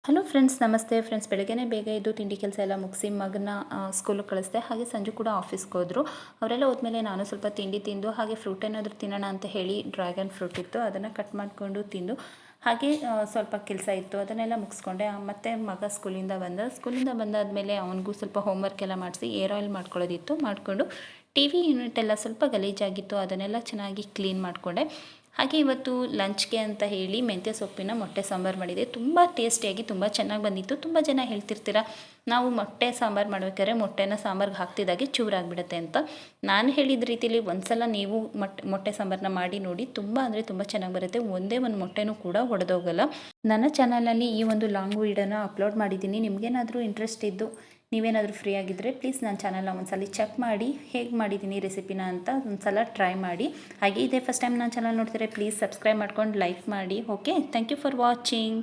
Hello friends, ನಮಸ್ತೆ friends. ಬೆಳಗ್ಗೆನೇ ಬೇಗ ಎದ್ದು ತಿಂಡಿ ಕೆಲಸ ಎಲ್ಲ ಮುಗಿಸಿ ಮಗನ ಸ್ಕೂಲಿಗೆ ಕಳಿಸ್ದೆ. ಹಾಗೆ ಸಂಜೆ ಕೂಡ ಆಫೀಸ್ಗೆ ಹೋದರು. ಅವರೆಲ್ಲ ಹೋದ್ಮೇಲೆ ನಾನು ಸ್ವಲ್ಪ ತಿಂಡಿ ತಿಂದು ಹಾಗೆ ಫ್ರೂಟ್ ಏನಾದರೂ ತಿನ್ನೋಣ ಅಂತ ಹೇಳಿ ಡ್ರ್ಯಾಗನ್ ಫ್ರೂಟ್ ಇತ್ತು, ಅದನ್ನು ಕಟ್ ಮಾಡಿಕೊಂಡು ತಿಂದು ಹಾಗೆ ಸ್ವಲ್ಪ ಕೆಲಸ ಇತ್ತು, ಅದನ್ನೆಲ್ಲ ಮುಗಿಸ್ಕೊಂಡೆ. ಮತ್ತು ಮಗ ಸ್ಕೂಲಿಂದ ಬಂದಾದಮೇಲೆ ಅವನಿಗೂ ಸ್ವಲ್ಪ ಹೋಮ್ವರ್ಕ್ ಎಲ್ಲ ಮಾಡಿಸಿ ಏರ್ ಆಯಿಲ್ ಮಾಡ್ಕೊಳ್ಳೋದಿತ್ತು, ಮಾಡಿಕೊಂಡು ಟಿ ವಿ ಯೂನಿಟ್ ಎಲ್ಲ ಸ್ವಲ್ಪ ಗಲೀಜಾಗಿತ್ತು, ಅದನ್ನೆಲ್ಲ ಚೆನ್ನಾಗಿ ಕ್ಲೀನ್ ಮಾಡಿಕೊಂಡೆ. ಹಾಗೆ ಇವತ್ತು ಲಂಚ್ಗೆ ಅಂತ ಹೇಳಿ ಮೆಂತ್ಯ ಸೊಪ್ಪಿನ ಮೊಟ್ಟೆ ಸಾಂಬಾರು ಮಾಡಿದೆ. ತುಂಬ ಟೇಸ್ಟಿಯಾಗಿ ತುಂಬ ಚೆನ್ನಾಗಿ ಬಂದಿತ್ತು. ತುಂಬ ಜನ ಹೇಳ್ತಿರ್ತೀರ, ನಾವು ಮೊಟ್ಟೆ ಸಾಂಬಾರು ಮಾಡ್ಬೇಕಾದ್ರೆ ಮೊಟ್ಟೆನ ಸಾಂಬಾರ್ಗೆ ಹಾಕ್ತಿದ್ದಾಗೆ ಚೂರಾಗಿಬಿಡುತ್ತೆ ಅಂತ. ನಾನು ಹೇಳಿದ ರೀತಿಯಲ್ಲಿ ಒಂದ್ಸಲ ನೀವು ಮೊಟ್ಟೆ ಸಾಂಬಾರನ್ನ ಮಾಡಿ ನೋಡಿ, ತುಂಬ ಅಂದರೆ ತುಂಬ ಚೆನ್ನಾಗಿ ಬರುತ್ತೆ. ಒಂದೇ ಒಂದು ಮೊಟ್ಟೆನೂ ಕೂಡ ಒಡೆದೋಗಲ್ಲ. ನನ್ನ ಚಾನಲಲ್ಲಿ ಈ ಒಂದು ಲಾಂಗ್ ವೀಡಿಯೋನ ಅಪ್ಲೋಡ್ ಮಾಡಿದ್ದೀನಿ. ನಿಮಗೇನಾದರೂ ಇಂಟ್ರೆಸ್ಟ್ ಇದ್ದು ನೀವೇನಾದರೂ ಫ್ರೀ ಆಗಿದ್ದರೆ ಪ್ಲೀಸ್ ನನ್ನ ಚಾನಲ್ನ ಒಂದ್ಸಲ ಚೆಕ್ ಮಾಡಿ, ಹೇಗೆ ಮಾಡಿದ್ದೀನಿ ರೆಸಿಪಿನ ಅಂತ ಒಂದ್ಸಲ ಟ್ರೈ ಮಾಡಿ. ಹಾಗೆ ಇದೇ ಫಸ್ಟ್ ಟೈಮ್ ನನ್ನ ಚಾನಲ್ ನೋಡ್ತಾರೆ ಪ್ಲೀಸ್ ಸಬ್ಸ್ಕ್ರೈಬ್ ಮಾಡ್ಕೊಂಡು ಲೈಕ್ ಮಾಡಿ. Okay, thank you for watching.